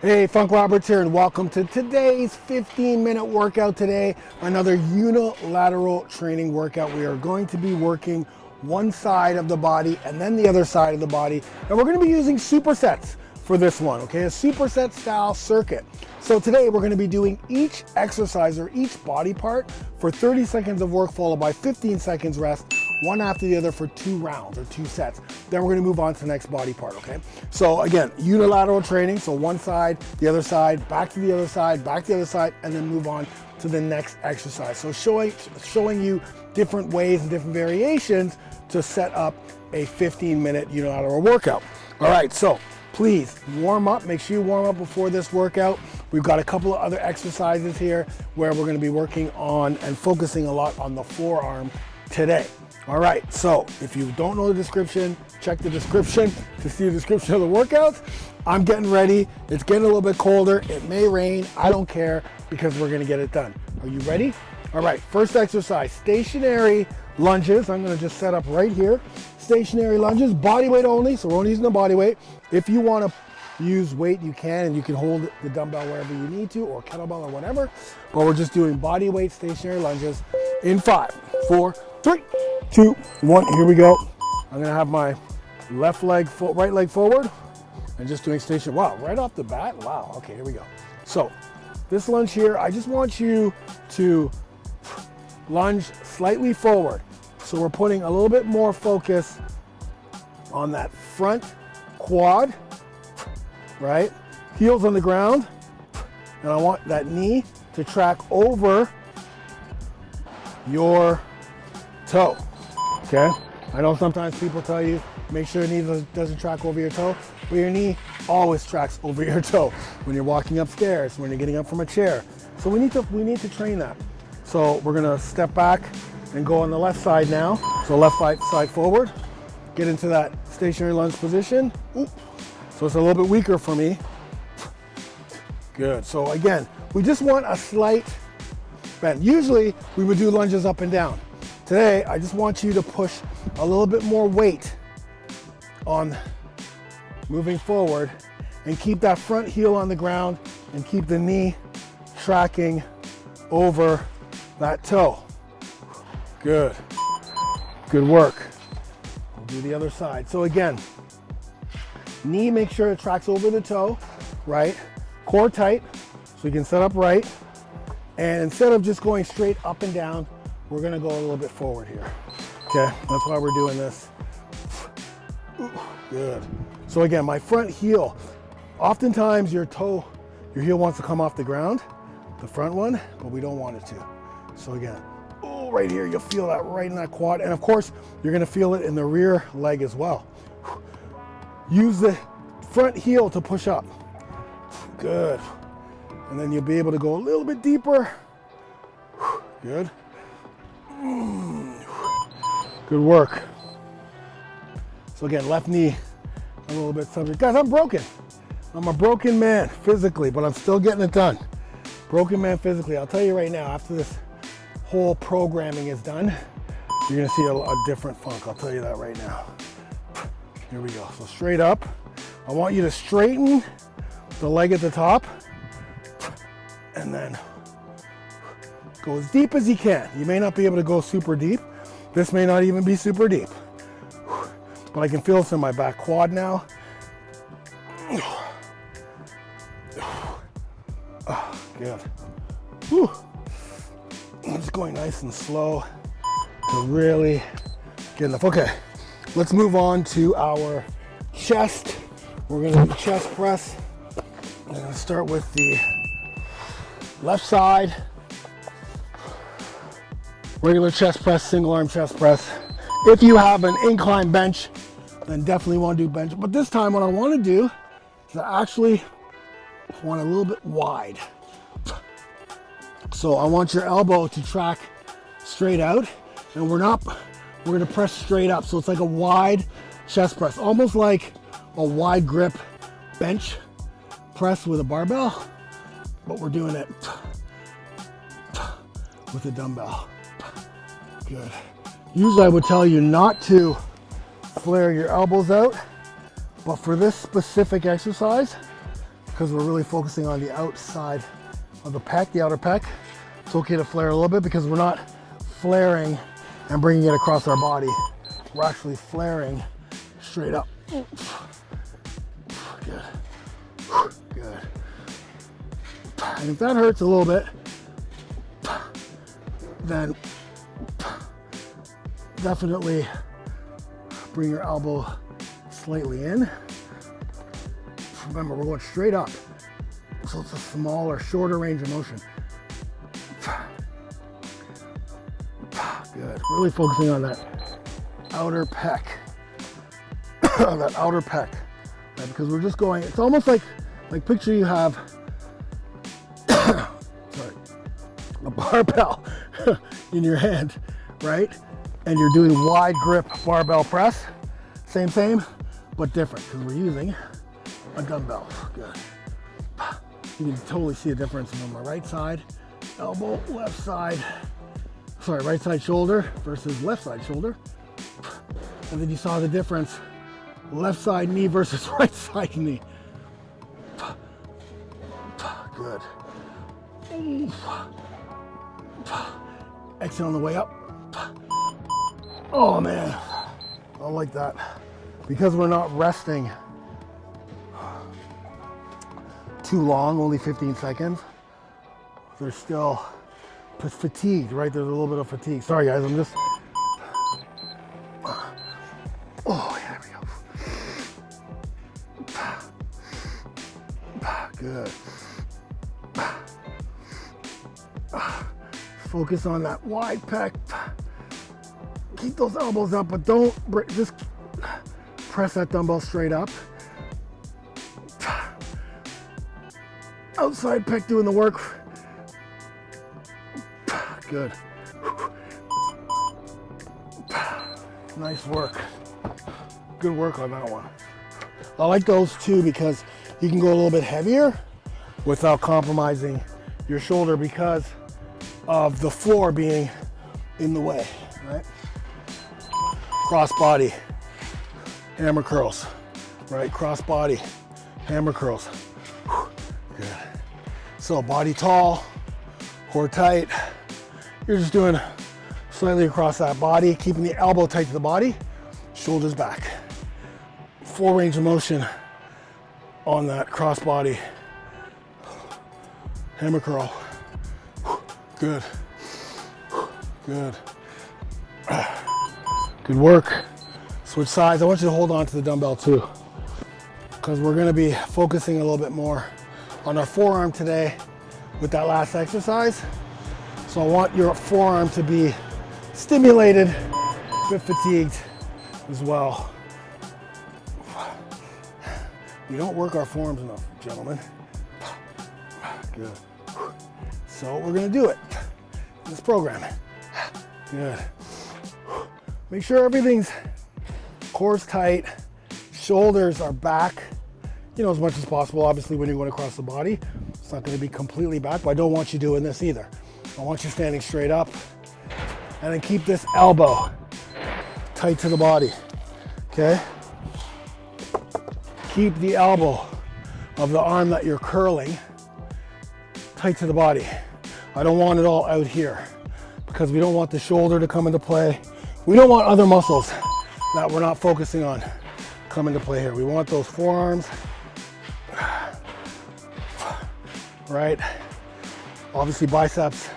Hey, Funk Roberts here, and welcome to today's 15-minute workout today. Another unilateral training workout. We are going to be working one side of the body and then the other side of the body. And we're going to be using supersets for this one, okay? A superset style circuit. So today we're going to be doing each exercise or each body part for 30 seconds of work followed by 15 seconds rest, one after the other for 2 rounds or 2 sets. Then we're gonna move on to the next body part, okay? So again, unilateral training, so one side, the other side, back to the other side, back to the other side, and then move on to the next exercise. So showing you different ways and different variations to set up a 15-minute unilateral workout. All right, so please warm up, make sure you warm up before this workout. We've got a couple of other exercises here where we're gonna be working on and focusing a lot on the forearm today. All right, so if you don't know the description, check the description to see the description of the workouts. I'm getting ready. It's getting a little bit colder. It may rain. I don't care because we're gonna get it done. Are you ready? All right, first exercise, stationary lunges. I'm gonna just set up right here. Stationary lunges, body weight only, so we're only using the body weight. If you wanna use weight, you can, and you can hold the dumbbell wherever you need to, or kettlebell or whatever, but we're just doing body weight stationary lunges in 5, 4, 3, 2, 1, here we go. I'm gonna have my right leg forward and just doing station. Wow, right off the bat, wow, okay, here we go. So this lunge here, I just want you to lunge slightly forward. So we're putting a little bit more focus on that front quad, right? Heels on the ground, and I want that knee to track over your toe, okay? I know sometimes people tell you, make sure your knee doesn't track over your toe, but your knee always tracks over your toe when you're walking upstairs, when you're getting up from a chair. So we need to train that. So we're gonna step back and go on the left side now. So left side forward, get into that stationary lunge position. Oop. So it's a little bit weaker for me. Good, so again, we just want a slight bend. Usually we would do lunges up and down. Today, I just want you to push a little bit more weight on moving forward and keep that front heel on the ground and keep the knee tracking over that toe. Good, good work. We'll do the other side. So again, knee, make sure it tracks over the toe, right? Core tight, so you can set up right. And instead of just going straight up and down, we're gonna go a little bit forward here. Okay, that's why we're doing this. Good. So again, my front heel, oftentimes your heel wants to come off the ground, the front one, but we don't want it to. So again, right here, you'll feel that right in that quad. And of course, you're gonna feel it in the rear leg as well. Use the front heel to push up. Good. And then you'll be able to go a little bit deeper. Good. Good work. So again, left knee a little bit subject. Guys, I'm broken. I'm a broken man physically, but I'm still getting it done. Broken man physically. I'll tell you right now, after this whole programming is done, you're gonna see a different Funk. I'll tell you that right now. Here we go. So straight up. I want you to straighten the leg at the top and then go as deep as you can. You may not be able to go super deep. This may not even be super deep. But I can feel this in my back quad now. Oh, good. Whew. I'm just going nice and slow to really get enough. Okay, let's move on to our chest. We're gonna do chest press. I'm gonna start with the left side. Regular chest press, single arm chest press. If you have an incline bench, then definitely want to do bench. But this time what I want to do is I actually want a little bit wide. So I want your elbow to track straight out, and we're gonna press straight up. So it's like a wide chest press, almost like a wide grip bench press with a barbell, but we're doing it with a dumbbell. Good. Usually I would tell you not to flare your elbows out, but for this specific exercise, because we're really focusing on the outside of the pec, the outer pec. It's okay to flare a little bit because we're not flaring and bringing it across our body. We're actually flaring straight up. Good. Good. And if that hurts a little bit, then definitely bring your elbow slightly in. Remember, we're going straight up, so it's a smaller, shorter range of motion. Good. Really focusing on that outer pec. That outer pec. Right? Because we're just going, it's almost like picture you have sorry, a barbell in your hand, right? And you're doing wide grip barbell press. Same, but different because we're using a dumbbell. Good. You can totally see a difference from my right side elbow, left side, sorry, right side shoulder versus left side shoulder. And then you saw the difference, left side knee versus right side knee. Good. Exhale on the way up. Oh man, I like that. Because we're not resting too long, only 15 seconds, they're still fatigued, right? There's a little bit of fatigue. Sorry guys, I'm just, oh yeah, there we go. Good. Focus on that wide pec. Keep those elbows up, but don't just press that dumbbell straight up. Outside pec doing the work. Good. Nice work. Good work on that one. I like those two because you can go a little bit heavier without compromising your shoulder because of the floor being in the way, right? Cross body, hammer curls, right? Cross body, hammer curls. Good. So body tall, core tight. You're just doing slightly across that body, keeping the elbow tight to the body, shoulders back. Full range of motion on that cross body. Hammer curl. Good. Good. Good work. Switch sides. I want you to hold on to the dumbbell too, because we're going to be focusing a little bit more on our forearm today with that last exercise. So I want your forearm to be stimulated, a bit fatigued as well. We don't work our forearms enough, gentlemen. Good. So we're going to do it in this program. Good. Make sure everything's core's tight, shoulders are back, you know, as much as possible. Obviously, when you're going across the body, it's not going to be completely back, but I don't want you doing this either. I want you standing straight up, and then keep this elbow tight to the body, okay? Keep the elbow of the arm that you're curling tight to the body. I don't want it all out here because we don't want the shoulder to come into play. We don't want other muscles that we're not focusing on come into play here. We want those forearms, right? Obviously biceps.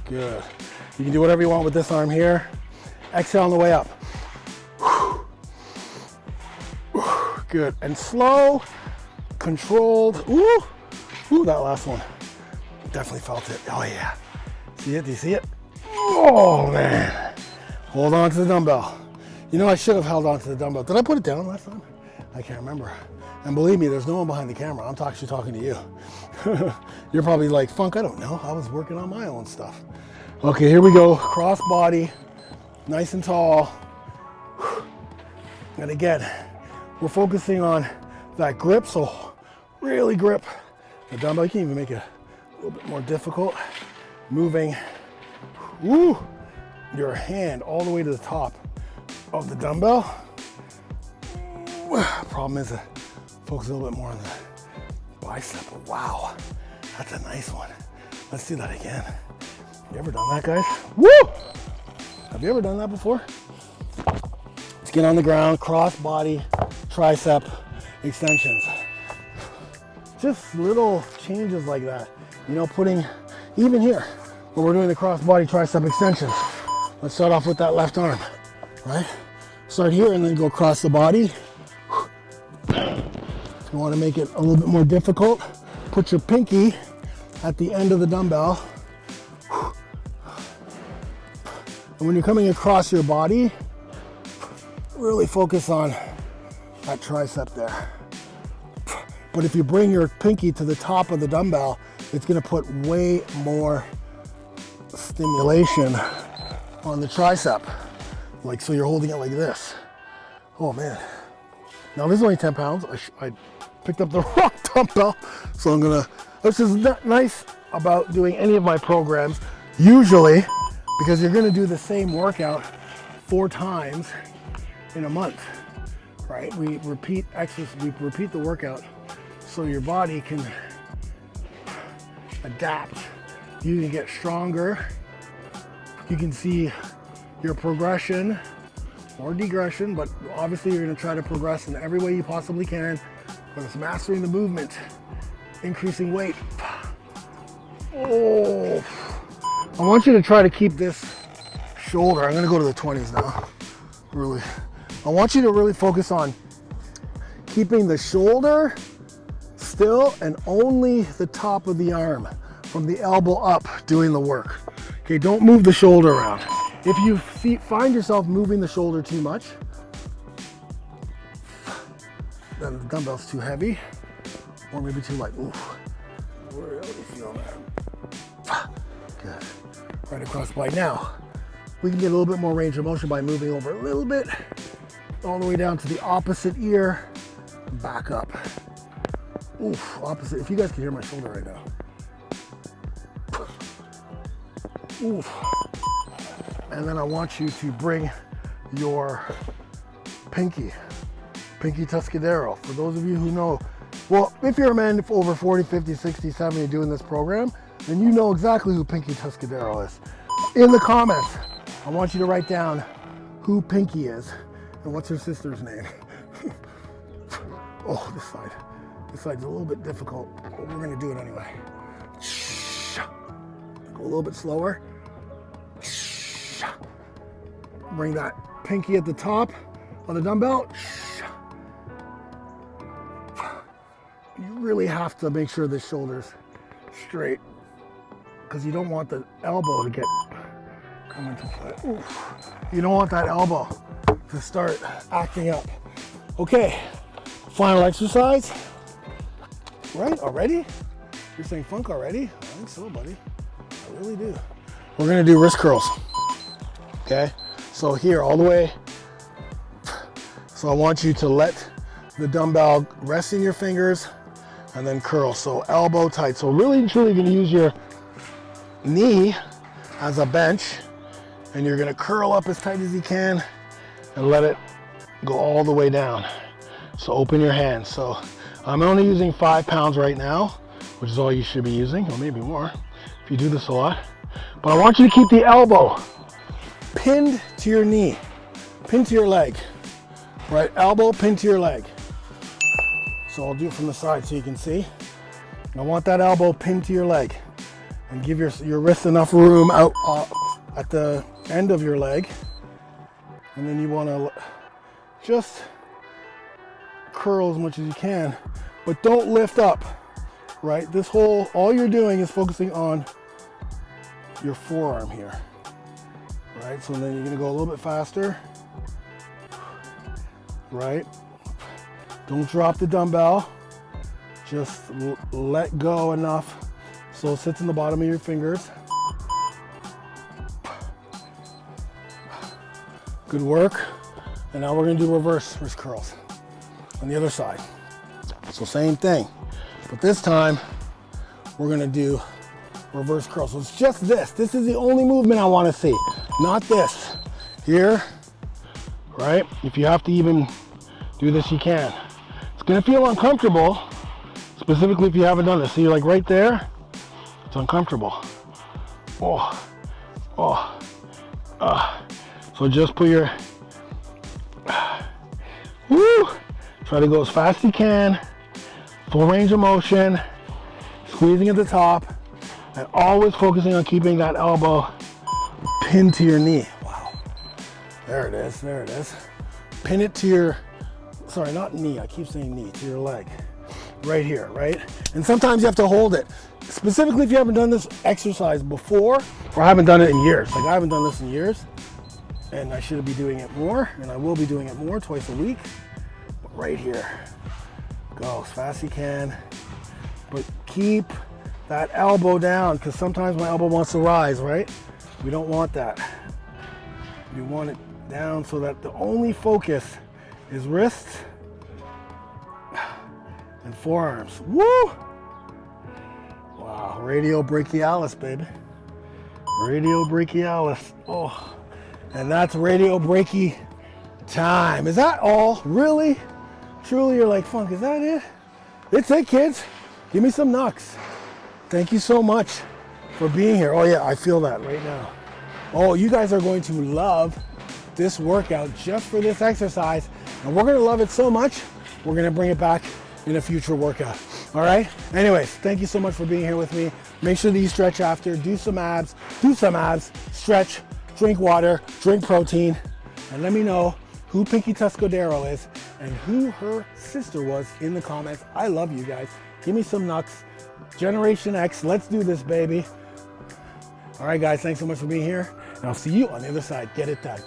Good. You can do whatever you want with this arm here. Exhale on the way up. Good. And slow, controlled. Ooh, ooh, that last one. Definitely felt it. Oh yeah. See it? Do you see it? Oh man. Hold on to the dumbbell. You know, I should have held on to the dumbbell. Did I put it down last time? I can't remember. And believe me, there's no one behind the camera. I'm actually talking to you. You're probably like, Funk, I don't know. I was working on my own stuff. Okay, here we go. Cross body, nice and tall. And again, we're focusing on that grip. So really grip the dumbbell. You can even make it a little bit more difficult. Moving, woo, your hand all the way to the top of the dumbbell. Problem is Focus a little bit more on the bicep. Wow, that's a nice one. Let's do that again. You ever done that, guys? Woo! Have you ever done that before? Let's get on the ground, cross body, tricep extensions. Just little changes like that. You know, putting, even here, when we're doing the cross body tricep extensions, let's start off with that left arm, right? Start here and then go across the body. If you want to make it a little bit more difficult, put your pinky at the end of the dumbbell. And when you're coming across your body, really focus on that tricep there. But if you bring your pinky to the top of the dumbbell, it's gonna put way more stimulation on the tricep. Like, so you're holding it like this. Oh man. Now this is only 10 pounds. I picked up the wrong dumbbell. So I'm gonna, this is nice about doing any of my programs, usually, because you're gonna do the same workout 4 times in a month, right? We repeat the workout so your body can adapt. You can get stronger. You can see your progression or degression, but obviously you're gonna try to progress in every way you possibly can, whether it's mastering the movement, increasing weight. Oh. I want you to try to keep this shoulder. I'm gonna go to the 20s now. Really. I want you to really focus on keeping the shoulder still and only the top of the arm from the elbow up doing the work. Okay, don't move the shoulder around. If you find yourself moving the shoulder too much, then the dumbbell's too heavy or maybe too light. Ooh, really feel that. Good. Right across by now. We can get a little bit more range of motion by moving over a little bit, all the way down to the opposite ear, back up. Oof, opposite. If you guys can hear my shoulder right now. Oof. And then I want you to bring your pinky Tuscadero. For those of you who know, well, if you're a man over 40, 50, 60, 70 doing this program, then you know exactly who Pinky Tuscadero is. In the comments, I want you to write down who Pinky is and what's her sister's name. Oh, this side. This side's a little bit difficult, but we're gonna do it anyway. Go a little bit slower. Bring that pinky at the top of the dumbbell. You really have to make sure the shoulder's straight because you don't want the elbow to come into play. Oof. You don't want that elbow to start acting up. Okay, final exercise. Right, already? You're saying funk already? I think so, buddy. I really do. We're gonna do wrist curls. Okay, so here, all the way. So I want you to let the dumbbell rest in your fingers and then curl. So elbow tight. So really and truly gonna use your knee as a bench and you're gonna curl up as tight as you can and let it go all the way down. So open your hands. So I'm only using 5 pounds right now, which is all you should be using, or maybe more if you do this a lot. But I want you to keep the elbow pinned to your knee, pinned to your leg, right? Elbow pinned to your leg. So I'll do it from the side so you can see. I want that elbow pinned to your leg and give your wrist enough room out at the end of your leg. And then you want to just curl as much as you can, but don't lift up, right? All you're doing is focusing on your forearm here, right? So then you're gonna go a little bit faster, right? Don't drop the dumbbell, just let go enough so it sits in the bottom of your fingers. Good work. And now we're gonna do reverse wrist curls on the other side. So same thing, but this time we're gonna do reverse curls. So it's just this. This is the only movement I wanna see, not this. Here, right? If you have to even do this, you can. It's gonna feel uncomfortable, specifically if you haven't done this. See, like right there, it's uncomfortable. Oh, oh, so just put your, woo, try to go as fast as you can, full range of motion, squeezing at the top, and always focusing on keeping that elbow pinned to your knee. Wow, there it is, there it is. Pin it to your, sorry, not knee, I keep saying knee, to your leg. Right here, right? And sometimes you have to hold it. Specifically if you haven't done this exercise before, or haven't done it in years. Like I haven't done this in years, and I should be doing it more, and I will be doing it more, twice a week. But right here, go as fast as you can, but keep that elbow down, because sometimes my elbow wants to rise, right? We don't want that. We want it down so that the only focus is wrists and forearms. Woo! Wow, radial brachialis, baby. Radial brachialis. Oh, and that's radial brachii time. Is that all? Really? Truly, you're like, Funk, is that it? It's it, kids. Give me some knucks. Thank you so much for being here. Oh yeah, I feel that right now. Oh, you guys are going to love this workout just for this exercise, and we're gonna love it so much, we're gonna bring it back in a future workout. All right? Anyways, thank you so much for being here with me. Make sure that you stretch after, do some abs, stretch, drink water, drink protein, and let me know who Pinky Tuscadero is and who her sister was in the comments. I love you guys. Give me some knucks. Generation X, let's do this, baby. All right, guys, thanks so much for being here, and I'll see you on the other side. Get it done.